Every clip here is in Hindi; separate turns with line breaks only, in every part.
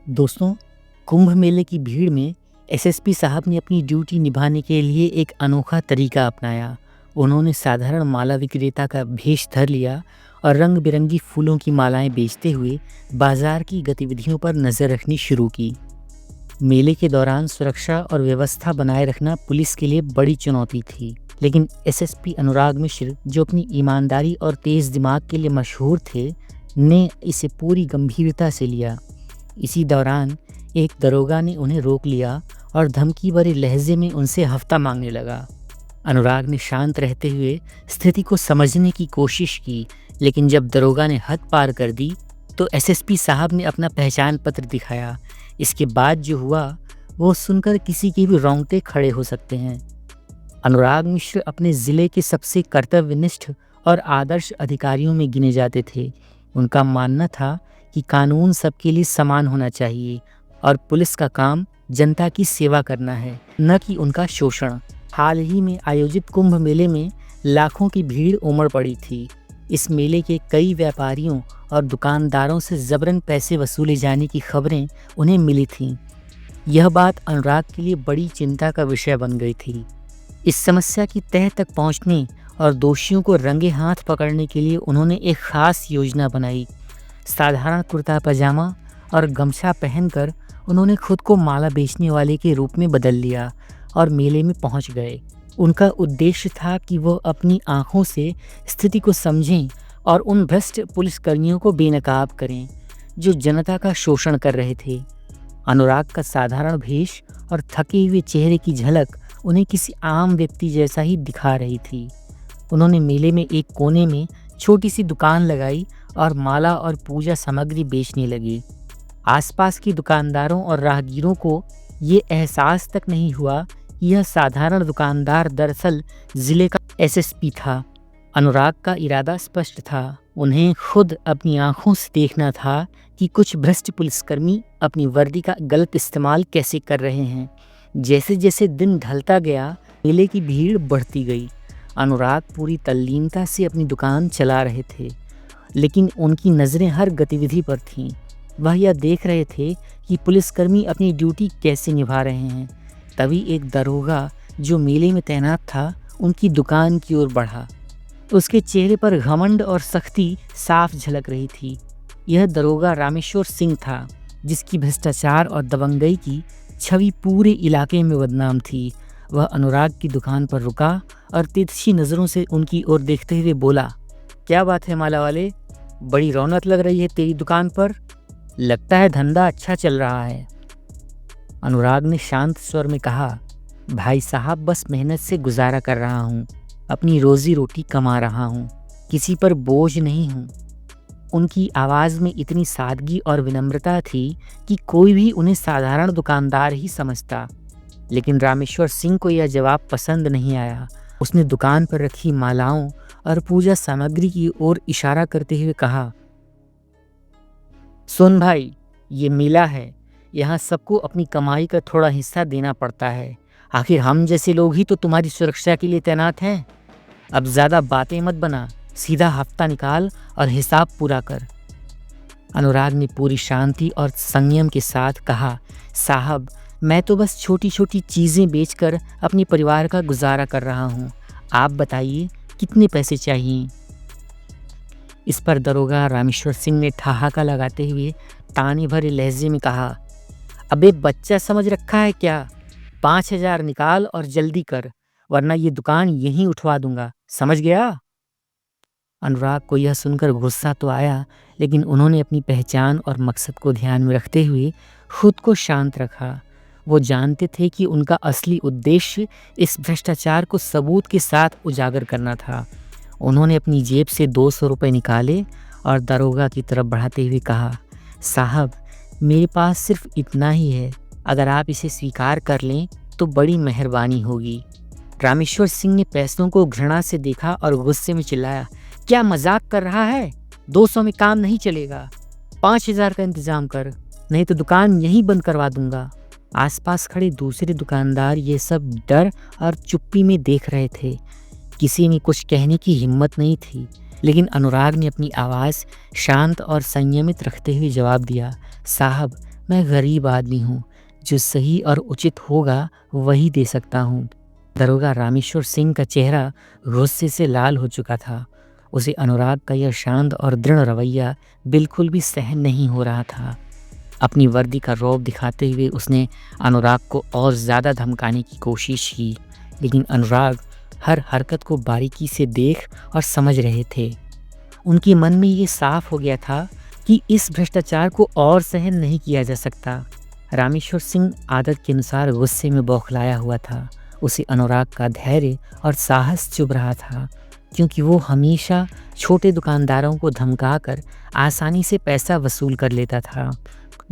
दोस्तों, कुंभ मेले की भीड़ में एसएसपी साहब ने अपनी ड्यूटी निभाने के लिए एक अनोखा तरीका अपनाया। उन्होंने साधारण माला विक्रेता का भेष धर लिया और रंग बिरंगी फूलों की मालाएं बेचते हुए बाजार की गतिविधियों पर नज़र रखनी शुरू की। मेले के दौरान सुरक्षा और व्यवस्था बनाए रखना पुलिस के लिए बड़ी चुनौती थी, लेकिन एसएसपी अनुराग मिश्र, जो अपनी ईमानदारी और तेज दिमाग के लिए मशहूर थे, ने इसे पूरी गंभीरता से लिया। इसी दौरान एक दरोगा ने उन्हें रोक लिया और धमकी भरे लहजे में उनसे हफ्ता मांगने लगा। अनुराग ने शांत रहते हुए स्थिति को समझने की कोशिश की, लेकिन जब दरोगा ने हद पार कर दी तो एसएसपी साहब ने अपना पहचान पत्र दिखाया। इसके बाद जो हुआ वो सुनकर किसी के भी रोंगटे खड़े हो सकते हैं। अनुराग मिश्र अपने ज़िले के सबसे कर्तव्यनिष्ठ और आदर्श अधिकारियों में गिने जाते थे। उनका मानना था कि कानून सबके लिए समान होना चाहिए और पुलिस का काम जनता की सेवा करना है, न कि उनका शोषण। हाल ही में आयोजित कुंभ मेले में लाखों की भीड़ उमड़ पड़ी थी। इस मेले के कई व्यापारियों और दुकानदारों से जबरन पैसे वसूले जाने की खबरें उन्हें मिली थीं। यह बात अनुराग के लिए बड़ी चिंता का विषय बन गई थी। इस समस्या की तह तक पहुंचने और दोषियों को रंगे हाथ पकड़ने के लिए उन्होंने एक खास योजना बनाई। साधारण कुर्ता पजामा और गमछा पहनकर उन्होंने खुद को माला बेचने वाले के रूप में बदल लिया और मेले में पहुंच गए। उनका उद्देश्य था कि वो अपनी आंखों से स्थिति को समझें और उन भ्रष्ट पुलिसकर्मियों को बेनकाब करें जो जनता का शोषण कर रहे थे। अनुराग का साधारण भेष और थके हुए चेहरे की झलक उन्हें किसी आम व्यक्ति जैसा ही दिखा रही थी। उन्होंने मेले में एक कोने में छोटी सी दुकान लगाई और माला और पूजा सामग्री बेचने लगे। आसपास के दुकानदारों और राहगीरों को ये एहसास तक नहीं हुआ कि यह साधारण दुकानदार दरअसल जिले का एसएसपी था। अनुराग का इरादा स्पष्ट था। उन्हें खुद अपनी आंखों से देखना था कि कुछ भ्रष्ट पुलिसकर्मी अपनी वर्दी का गलत इस्तेमाल कैसे कर रहे हैं। जैसे जैसे दिन ढलता गया, मेले की भीड़ बढ़ती गई। अनुराग पूरी तल्लीनता से अपनी दुकान चला रहे थे, लेकिन उनकी नज़रें हर गतिविधि पर थीं। वह यह देख रहे थे कि पुलिसकर्मी अपनी ड्यूटी कैसे निभा रहे हैं। तभी एक दरोगा जो मेले में तैनात था उनकी दुकान की ओर बढ़ा। उसके चेहरे पर घमंड और सख्ती साफ झलक रही थी। यह दरोगा रामेश्वर सिंह था, जिसकी भ्रष्टाचार और दबंगई की छवि पूरे इलाके में बदनाम थी। वह अनुराग की दुकान पर रुका और तिरछी नज़रों से उनकी ओर देखते हुए बोला, क्या बात है माला वाले, बड़ी रौनक लग रही है तेरी दुकान पर। लगता है धंधा अच्छा चल रहा है। अनुराग ने शांत स्वर में कहा, भाई साहब, बस मेहनत से गुजारा कर रहा हूँ, अपनी रोजी रोटी कमा रहा हूँ, किसी पर बोझ नहीं हूँ। उनकी आवाज़ में इतनी सादगी और विनम्रता थी कि कोई भी उन्हें साधारण दुकानदार ही समझता। लेकिन रामेश्वर सिंह को यह जवाब पसंद नहीं आया। उसने दुकान पर रखी मालाओं और पूजा सामग्री की ओर इशारा करते हुए कहा, सुन भाई, ये मेला है, यहाँ सबको अपनी कमाई का थोड़ा हिस्सा देना पड़ता है। आखिर हम जैसे लोग ही तो तुम्हारी सुरक्षा के लिए तैनात हैं। अब ज़्यादा बातें मत बना, सीधा हफ्ता निकाल और हिसाब पूरा कर। अनुराग ने पूरी शांति और संयम के साथ कहा, साहब, मैं तो बस छोटी छोटी चीज़ें बेचकर अपने परिवार का गुजारा कर रहा हूँ। आप बताइए कितने पैसे चाहिए। इस पर दरोगा रामेश्वर सिंह ने ठहाका लगाते हुए ताने भरे लहजे में कहा, अबे बच्चा समझ रखा है क्या? 5,000 निकाल और जल्दी कर, वरना ये दुकान यहीं उठवा दूंगा, समझ गया? अनुराग को यह सुनकर गुस्सा तो आया, लेकिन उन्होंने अपनी पहचान और मकसद को ध्यान में रखते हुए खुद को शांत रखा। वो जानते थे कि उनका असली उद्देश्य इस भ्रष्टाचार को सबूत के साथ उजागर करना था। उन्होंने अपनी जेब से 200 रुपये निकाले और दरोगा की तरफ बढ़ाते हुए कहा, साहब, मेरे पास सिर्फ इतना ही है, अगर आप इसे स्वीकार कर लें तो बड़ी मेहरबानी होगी। रामेश्वर सिंह ने पैसों को घृणा से देखा और गुस्से में चिल्लाया, क्या मजाक कर रहा है? 200 में काम नहीं चलेगा, 5,000 का इंतजाम कर, नहीं तो दुकान यहीं बंद करवा दूंगा। आसपास खड़े दूसरे दुकानदार ये सब डर और चुप्पी में देख रहे थे। किसी में कुछ कहने की हिम्मत नहीं थी, लेकिन अनुराग ने अपनी आवाज़ शांत और संयमित रखते हुए जवाब दिया, साहब, मैं गरीब आदमी हूँ, जो सही और उचित होगा वही दे सकता हूँ। दरोगा रामेश्वर सिंह का चेहरा गुस्से से लाल हो चुका था। उसे अनुराग का यह शांत और दृढ़ रवैया बिल्कुल भी सहन नहीं हो रहा था। अपनी वर्दी का रौब दिखाते हुए उसने अनुराग को और ज़्यादा धमकाने की कोशिश की, लेकिन अनुराग हर हरकत को बारीकी से देख और समझ रहे थे। उनके मन में ये साफ हो गया था कि इस भ्रष्टाचार को और सहन नहीं किया जा सकता। रामेश्वर सिंह आदत के अनुसार गुस्से में बौखलाया हुआ था। उसे अनुराग का धैर्य और साहस चुभ रहा था, क्योंकि वो हमेशा छोटे दुकानदारों को धमकाकर आसानी से पैसा वसूल कर लेता था।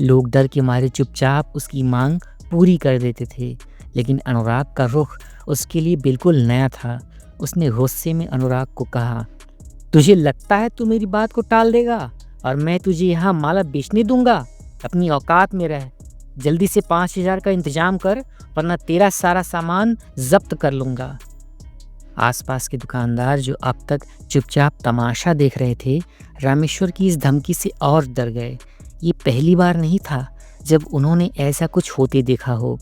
लोग डर के मारे चुपचाप उसकी मांग पूरी कर देते थे, लेकिन अनुराग का रुख उसके लिए बिल्कुल नया था। उसने गुस्से में अनुराग को कहा, तुझे लगता है तू मेरी बात को टाल देगा और मैं तुझे यहाँ माला बेचने दूंगा? अपनी औकात में रह। जल्दी से 5,000 का इंतजाम कर, वरना तेरा सारा सामान जब्त कर लूंगा। आसपास के दुकानदार जो अब तक चुपचाप तमाशा देख रहे थे, रामेश्वर की इस धमकी से और डर गए। ये पहली बार नहीं था जब उन्होंने ऐसा कुछ होते देखा हो।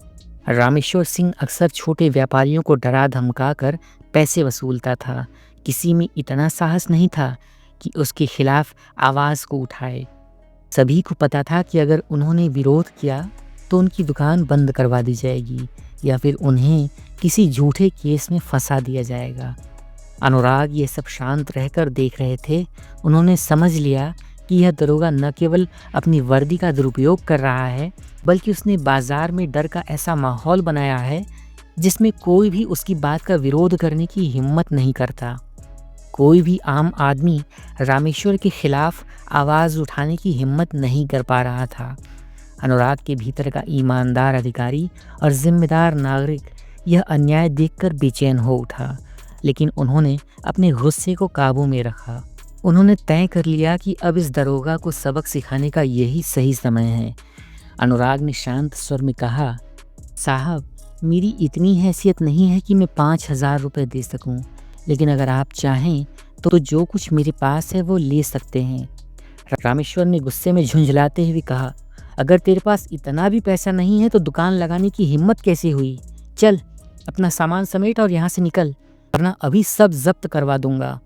रामेश्वर सिंह अक्सर छोटे व्यापारियों को डरा धमका कर पैसे वसूलता था। किसी में इतना साहस नहीं था कि उसके खिलाफ आवाज़ को उठाए। सभी को पता था कि अगर उन्होंने विरोध किया तो उनकी दुकान बंद करवा दी जाएगी या फिर उन्हें किसी झूठे केस में फंसा दिया जाएगा। अनुराग ये सब शांत रहकर देख रहे थे। उन्होंने समझ लिया कि यह दरोगा न केवल अपनी वर्दी का दुरुपयोग कर रहा है, बल्कि उसने बाजार में डर का ऐसा माहौल बनाया है जिसमें कोई भी उसकी बात का विरोध करने की हिम्मत नहीं करता। कोई भी आम आदमी रामेश्वर के खिलाफ आवाज़ उठाने की हिम्मत नहीं कर पा रहा था। अनुराग के भीतर का ईमानदार अधिकारी और जिम्मेदार नागरिक यह अन्याय देखकर बेचैन हो उठा, लेकिन उन्होंने अपने गुस्से को काबू में रखा। उन्होंने तय कर लिया कि अब इस दरोगा को सबक सिखाने का यही सही समय है। अनुराग ने शांत स्वर में कहा, साहब, मेरी इतनी हैसियत नहीं है कि मैं 5,000 रुपये दे सकूं, लेकिन अगर आप चाहें तो जो कुछ मेरे पास है वो ले सकते हैं। रामेश्वर ने गुस्से में झुंझलाते हुए कहा, अगर तेरे पास इतना भी पैसा नहीं है तो दुकान लगाने की हिम्मत कैसे हुई? चल, अपना सामान समेट और यहाँ से निकल, वरना अभी सब जब्त करवा दूंगा।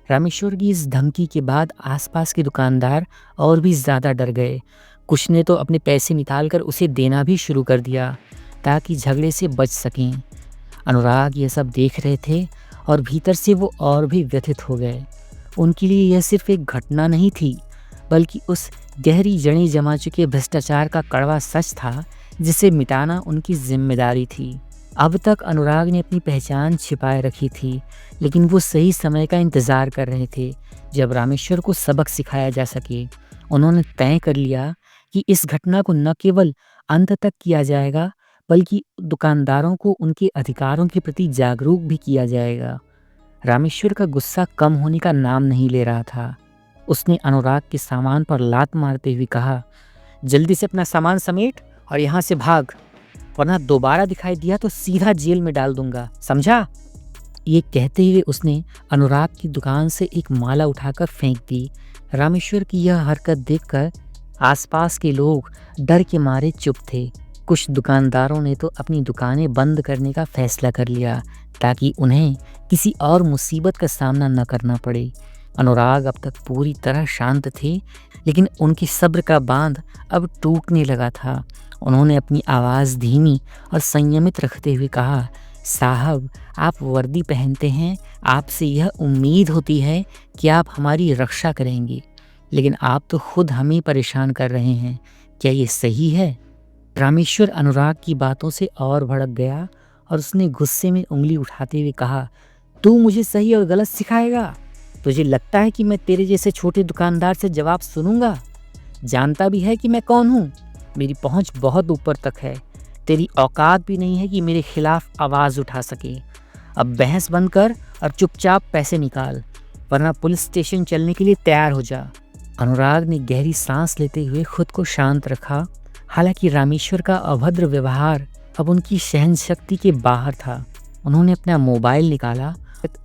रामेश्वर की इस धमकी के बाद आसपास के दुकानदार और भी ज़्यादा डर गए। कुछ ने तो अपने पैसे निकालकर उसे देना भी शुरू कर दिया ताकि झगड़े से बच सकें। अनुराग ये सब देख रहे थे और भीतर से वो और भी व्यथित हो गए। उनके लिए यह सिर्फ एक घटना नहीं थी, बल्कि उस गहरी जड़ें जमा चुके भ्रष्टाचार का कड़वा सच था जिसे मिटाना उनकी जिम्मेदारी थी। अब तक अनुराग ने अपनी पहचान छिपाए रखी थी, लेकिन वो सही समय का इंतज़ार कर रहे थे जब रामेश्वर को सबक सिखाया जा सके। उन्होंने तय कर लिया कि इस घटना को न केवल अंत तक किया जाएगा, बल्कि दुकानदारों को उनके अधिकारों के प्रति जागरूक भी किया जाएगा। रामेश्वर का गुस्सा कम होने का नाम नहीं ले रहा था। उसने अनुराग के सामान पर लात मारते हुए कहा, जल्दी से अपना सामान समेट और यहाँ से भाग, वरना दोबारा दिखाई दिया तो सीधा जेल में डाल दूंगा, समझा? ये कहते हुए उसने अनुराग की दुकान से एक माला उठाकर फेंक दी। रामेश्वर की यह हरकत देखकर आसपास के लोग डर के मारे चुप थे। कुछ दुकानदारों ने तो अपनी दुकानें बंद करने का फैसला कर लिया ताकि उन्हें किसी और मुसीबत का सामना न करना पड़े। अनुराग अब तक पूरी तरह शांत थे, लेकिन उनके सब्र का बांध अब टूटने लगा था। उन्होंने अपनी आवाज़ धीमी और संयमित रखते हुए कहा, साहब, आप वर्दी पहनते हैं, आपसे यह उम्मीद होती है कि आप हमारी रक्षा करेंगे, लेकिन आप तो खुद हमें परेशान कर रहे हैं। क्या ये सही है? रामेश्वर अनुराग की बातों से और भड़क गया और उसने गुस्से में उंगली उठाते हुए कहा, तू मुझे सही और गलत सिखाएगा? तुझे लगता है कि मैं तेरे जैसे छोटे दुकानदार से जवाब सुनूंगा? जानता भी है कि मैं कौन हूँ। मेरी पहुँच बहुत ऊपर तक है। तेरी औकात भी नहीं है कि मेरे खिलाफ आवाज़ उठा सके। अब बहस बंद कर और चुपचाप पैसे निकाल, वरना पुलिस स्टेशन चलने के लिए तैयार हो जा। अनुराग ने गहरी सांस लेते हुए खुद को शांत रखा। हालांकि रामेश्वर का अभद्र व्यवहार अब उनकी सहन शक्ति के बाहर था। उन्होंने अपना मोबाइल निकाला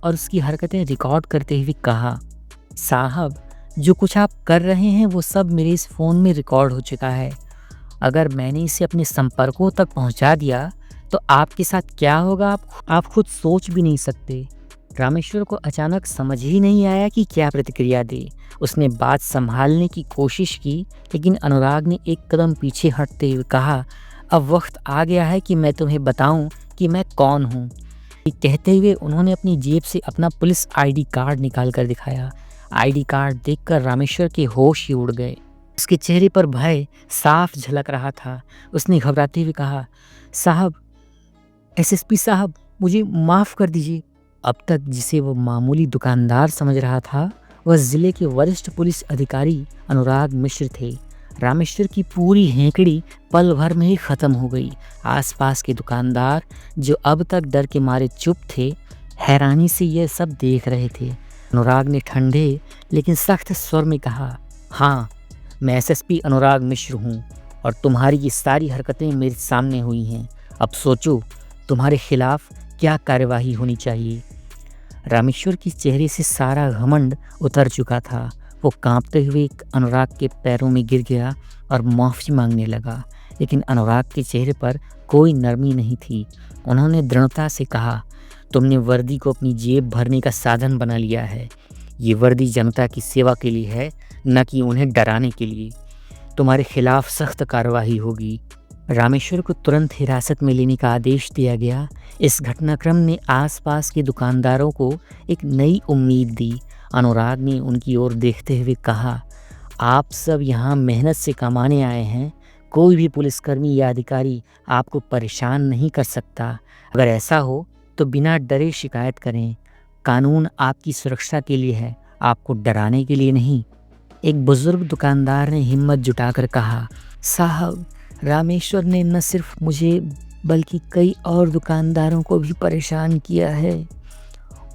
और उसकी हरकतें रिकॉर्ड करते हुए कहा, साहब, जो कुछ आप कर रहे हैं वो सब मेरे इस फ़ोन में रिकॉर्ड हो चुका है। अगर मैंने इसे अपने संपर्कों तक पहुंचा दिया तो आपके साथ क्या होगा आप खुद सोच भी नहीं सकते। रामेश्वर को अचानक समझ ही नहीं आया कि क्या प्रतिक्रिया दे। उसने बात संभालने की कोशिश की, लेकिन अनुराग ने एक कदम पीछे हटते हुए कहा, अब वक्त आ गया है कि मैं तुम्हें बताऊं कि मैं कौन हूं। ये कहते हुए उन्होंने अपनी जेब से अपना पुलिस आईडी कार्ड निकाल कर दिखाया। आईडी कार्ड देखकर रामेश्वर के होश ही उड़ गए। उसके चेहरे पर भय साफ झलक रहा था। उसने घबराते हुए कहा, साहब, एसएसपी साहब, मुझे माफ़ कर दीजिए। अब तक जिसे वो मामूली दुकानदार समझ रहा था, वह जिले के वरिष्ठ पुलिस अधिकारी अनुराग मिश्र थे। रामेश्वर की पूरी हेकड़ी पल भर में ही खत्म हो गई। आसपास के दुकानदार, जो अब तक डर के मारे चुप थे, हैरानी से यह सब देख रहे थे। अनुराग ने ठंडे लेकिन सख्त स्वर में कहा, हाँ, मैं एसएसपी अनुराग मिश्र हूँ और तुम्हारी ये सारी हरकतें मेरे सामने हुई हैं। अब सोचो तुम्हारे खिलाफ क्या कार्यवाही होनी चाहिए। रामेश्वर के चेहरे से सारा घमंड उतर चुका था। वो कांपते हुए अनुराग के पैरों में गिर गया और माफ़ी मांगने लगा, लेकिन अनुराग के चेहरे पर कोई नरमी नहीं थी। उन्होंने दृढ़ता से कहा, तुमने वर्दी को अपनी जेब भरने का साधन बना लिया है। ये वर्दी जनता की सेवा के लिए है, न कि उन्हें डराने के लिए। तुम्हारे खिलाफ सख्त कार्रवाई होगी। रामेश्वर को तुरंत हिरासत में लेने का आदेश दिया गया। इस घटनाक्रम ने आसपास के दुकानदारों को एक नई उम्मीद दी। अनुराग ने उनकी ओर देखते हुए कहा, आप सब यहाँ मेहनत से कमाने आए हैं। कोई भी पुलिसकर्मी या अधिकारी आपको परेशान नहीं कर सकता। अगर ऐसा हो तो बिना डरे शिकायत करें। कानून आपकी सुरक्षा के लिए है, आपको डराने के लिए नहीं। एक बुजुर्ग दुकानदार ने हिम्मत जुटाकर कहा, साहब, रामेश्वर ने न सिर्फ मुझे बल्कि कई और दुकानदारों को भी परेशान किया है।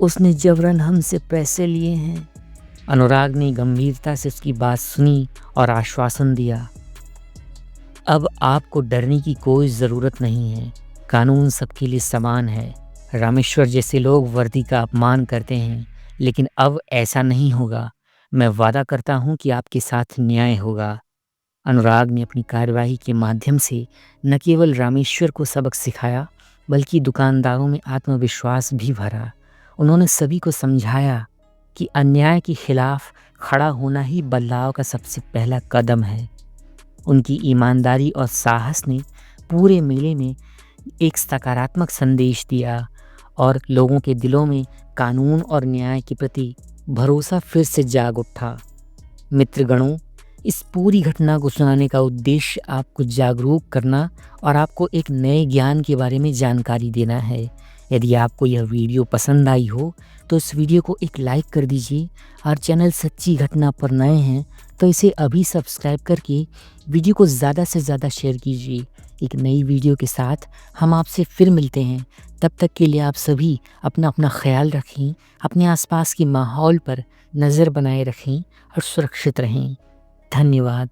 उसने जबरन हमसे पैसे लिए हैं। अनुराग ने गंभीरता से उसकी बात सुनी और आश्वासन दिया, अब आपको डरने की कोई ज़रूरत नहीं है। कानून सबके लिए समान है। रामेश्वर जैसे लोग वर्दी का अपमान करते हैं, लेकिन अब ऐसा नहीं होगा। मैं वादा करता हूँ कि आपके साथ न्याय होगा। अनुराग ने अपनी कार्यवाही के माध्यम से न केवल रामेश्वर को सबक सिखाया, बल्कि दुकानदारों में आत्मविश्वास भी भरा। उन्होंने सभी को समझाया कि अन्याय के खिलाफ खड़ा होना ही बदलाव का सबसे पहला कदम है। उनकी ईमानदारी और साहस ने पूरे मेले में एक सकारात्मक संदेश दिया और लोगों के दिलों में कानून और न्याय के प्रति भरोसा फिर से जाग उठा। मित्रगणों, इस पूरी घटना को सुनाने का उद्देश्य आपको जागरूक करना और आपको एक नए ज्ञान के बारे में जानकारी देना है। यदि आपको यह वीडियो पसंद आई हो तो इस वीडियो को एक लाइक कर दीजिए और चैनल सच्ची घटना पर नए हैं तो इसे अभी सब्सक्राइब करके वीडियो को ज़्यादा से ज़्यादा शेयर कीजिए। एक नई वीडियो के साथ हम आपसे फिर मिलते हैं। तब तक के लिए आप सभी अपना अपना ख्याल रखें, अपने आसपास के माहौल पर नज़र बनाए रखें और सुरक्षित रहें। धन्यवाद।